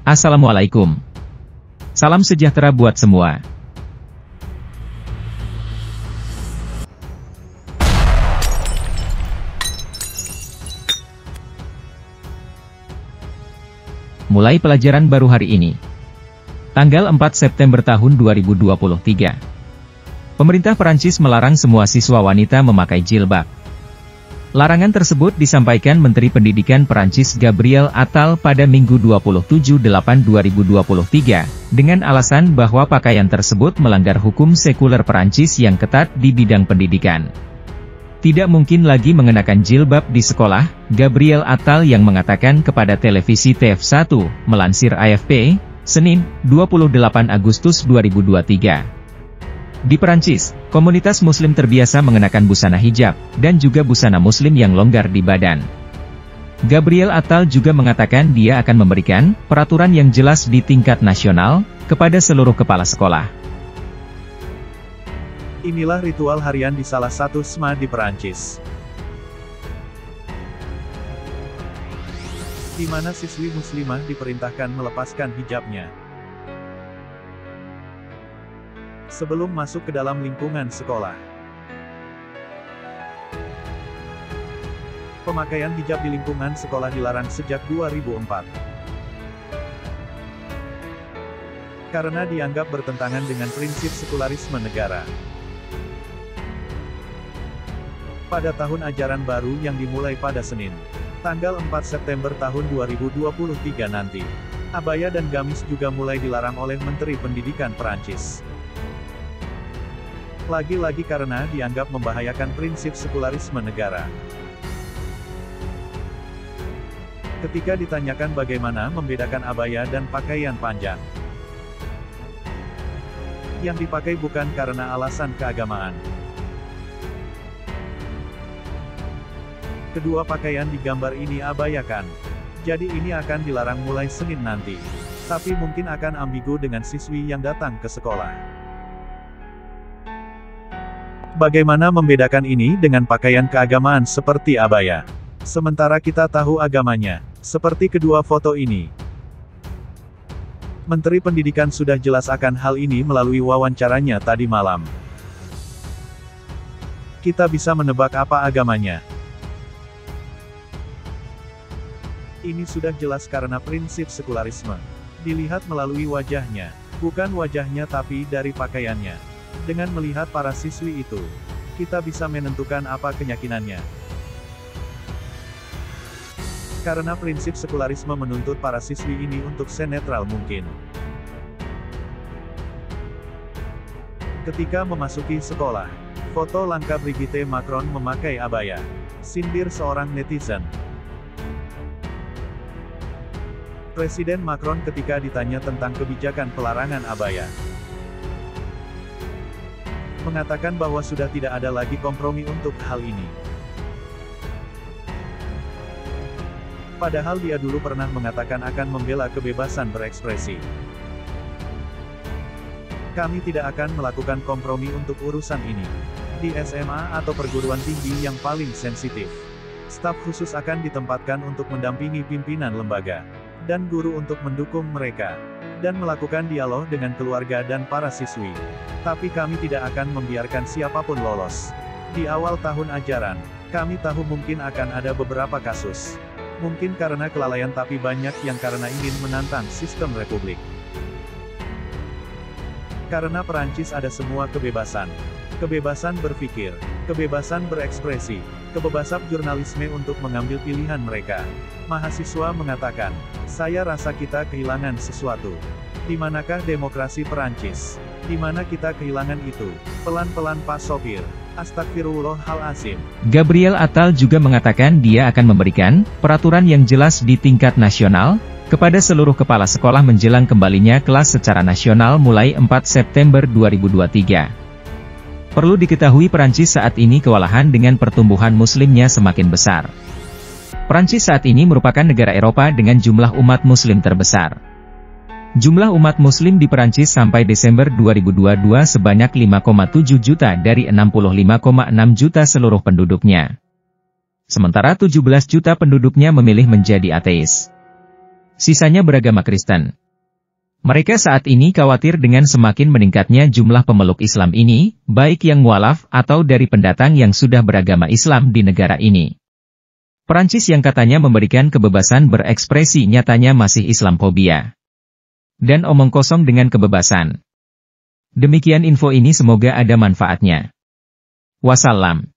Assalamualaikum. Salam sejahtera buat semua. Mulai pelajaran baru hari ini, tanggal 4 September tahun 2023. Pemerintah Perancis melarang semua siswa wanita memakai jilbab. Larangan tersebut disampaikan Menteri Pendidikan Perancis Gabriel Attal pada Minggu 27/8/2023, dengan alasan bahwa pakaian tersebut melanggar hukum sekuler Perancis yang ketat di bidang pendidikan. Tidak mungkin lagi mengenakan jilbab di sekolah, Gabriel Attal yang mengatakan kepada televisi TF1, melansir AFP, Senin, 28 Agustus 2023. Di Perancis, komunitas muslim terbiasa mengenakan busana hijab, dan juga busana muslim yang longgar di badan. Gabriel Attal juga mengatakan dia akan memberikan peraturan yang jelas di tingkat nasional kepada seluruh kepala sekolah. Inilah ritual harian di salah satu SMA di Perancis, di mana siswi muslimah diperintahkan melepaskan hijabnya sebelum masuk ke dalam lingkungan sekolah. Pemakaian hijab di lingkungan sekolah dilarang sejak 2004. Karena dianggap bertentangan dengan prinsip sekularisme negara. Pada tahun ajaran baru yang dimulai pada Senin, tanggal 4 September tahun 2023 nanti, abaya dan gamis juga mulai dilarang oleh Menteri Pendidikan Perancis. Lagi-lagi karena dianggap membahayakan prinsip sekularisme negara. Ketika ditanyakan bagaimana membedakan abaya dan pakaian panjang, yang dipakai bukan karena alasan keagamaan. Kedua pakaian di gambar ini abaya kan? Jadi ini akan dilarang mulai Senin nanti. Tapi mungkin akan ambigu dengan siswi yang datang ke sekolah. Bagaimana membedakan ini dengan pakaian keagamaan seperti abaya? Sementara kita tahu agamanya, seperti kedua foto ini. Menteri Pendidikan sudah jelas akan hal ini melalui wawancaranya tadi malam. Kita bisa menebak apa agamanya. Ini sudah jelas karena prinsip sekularisme. Dilihat melalui wajahnya, bukan wajahnya tapi dari pakaiannya. Dengan melihat para siswi itu, kita bisa menentukan apa keyakinannya. Karena prinsip sekularisme menuntut para siswi ini untuk senetral mungkin. Ketika memasuki sekolah, foto langka Brigitte Macron memakai abaya. Sindir seorang netizen. Presiden Macron ketika ditanya tentang kebijakan pelarangan abaya, mengatakan bahwa sudah tidak ada lagi kompromi untuk hal ini. Padahal dia dulu pernah mengatakan akan membela kebebasan berekspresi. Kami tidak akan melakukan kompromi untuk urusan ini. Di SMA atau perguruan tinggi yang paling sensitif, staf khusus akan ditempatkan untuk mendampingi pimpinan lembaga dan guru untuk mendukung mereka, dan melakukan dialog dengan keluarga dan para siswi. Tapi kami tidak akan membiarkan siapapun lolos. Di awal tahun ajaran, kami tahu mungkin akan ada beberapa kasus. Mungkin karena kelalaian tapi banyak yang karena ingin menantang sistem republik. Karena Perancis ada semua kebebasan. Kebebasan berpikir, kebebasan berekspresi, kebebasan jurnalisme untuk mengambil pilihan mereka. Mahasiswa mengatakan, saya rasa kita kehilangan sesuatu. Di manakah demokrasi Perancis? Di mana kita kehilangan itu? Pelan-pelan Pak Sopir. Astagfirullahalazim. Gabriel Attal juga mengatakan dia akan memberikan peraturan yang jelas di tingkat nasional kepada seluruh kepala sekolah menjelang kembalinya kelas secara nasional mulai 4 September 2023. Perlu diketahui Perancis saat ini kewalahan dengan pertumbuhan muslimnya semakin besar. Perancis saat ini merupakan negara Eropa dengan jumlah umat muslim terbesar. Jumlah umat muslim di Perancis sampai Desember 2022 sebanyak 5,7 juta dari 65,6 juta seluruh penduduknya. Sementara 17 juta penduduknya memilih menjadi ateis. Sisanya beragama Kristen. Mereka saat ini khawatir dengan semakin meningkatnya jumlah pemeluk Islam ini, baik yang mualaf atau dari pendatang yang sudah beragama Islam di negara ini. Perancis yang katanya memberikan kebebasan berekspresi nyatanya masih Islamfobia. Dan omong kosong dengan kebebasan. Demikian info ini, semoga ada manfaatnya. Wassalam.